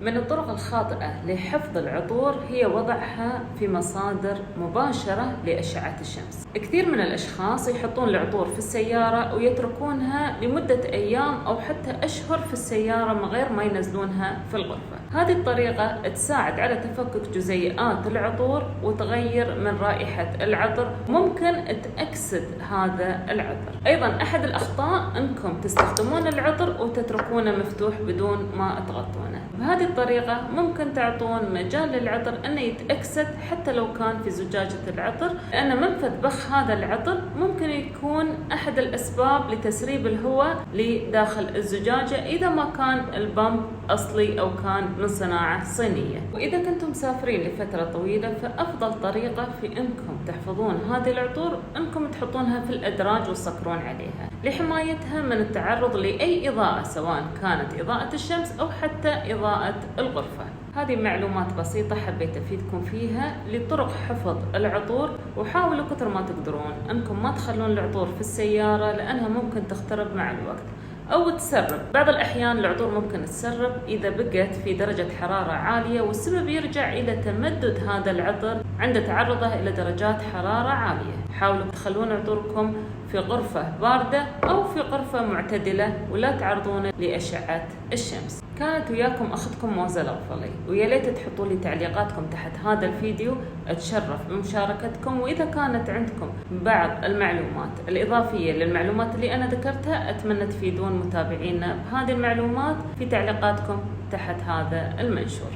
من الطرق الخاطئة لحفظ العطور هي وضعها في مصادر مباشرة لأشعة الشمس. كثير من الأشخاص يحطون العطور في السيارة ويتركونها لمدة أيام أو حتى أشهر في السيارة من غير ما ينزلونها في الغرفة. هذه الطريقة تساعد على تفكك جزيئات العطور وتغير من رائحة العطر، ممكن تأكسد هذا العطر. أيضا أحد الأخطاء أنكم تستخدمون العطر وتتركونه مفتوح بدون ما تغطونه. بهذه الطريقة ممكن تعطون مجال للعطر أنه يتأكسد حتى لو كان في زجاجة العطر، لأن منفذ بخ هذا العطر ممكن يكون أحد الأسباب لتسريب الهواء لداخل الزجاجة إذا ما كان البامب أصلي أو كان من صناعة صينية. وإذا كنتم مسافرين لفترة طويلة فأفضل طريقة في أنكم تحفظون هذه العطور أنكم تحطونها في الأدراج وتسكرون عليها لحمايتها من التعرض لأي إضاءة، سواء كانت إضاءة الشمس أو حتى إضاءة الغرفة. هذه معلومات بسيطة حبيت أفيدكم فيها لطرق حفظ العطور، وحاولوا كثر ما تقدرون أنكم ما تخلون العطور في السيارة لأنها ممكن تخترب مع الوقت أو تسرب. بعض الأحيان العطور ممكن تسرب إذا بقت في درجة حرارة عالية، والسبب يرجع إلى تمدد هذا العطر عند تعرضه إلى درجات حرارة عالية. حاولوا تخلون عطوركم في غرفة باردة أو في غرفة معتدلة ولا تعرضونه لأشعة الشمس. كانت وياكم أختكم موزة الأغفلي، ويا ليت تحطوا لي تعليقاتكم تحت هذا الفيديو، أتشرف بمشاركتكم. وإذا كانت عندكم بعض المعلومات الإضافية للمعلومات اللي أنا ذكرتها أتمنى تفيدون متابعينا بهذه المعلومات في تعليقاتكم تحت هذا المنشور.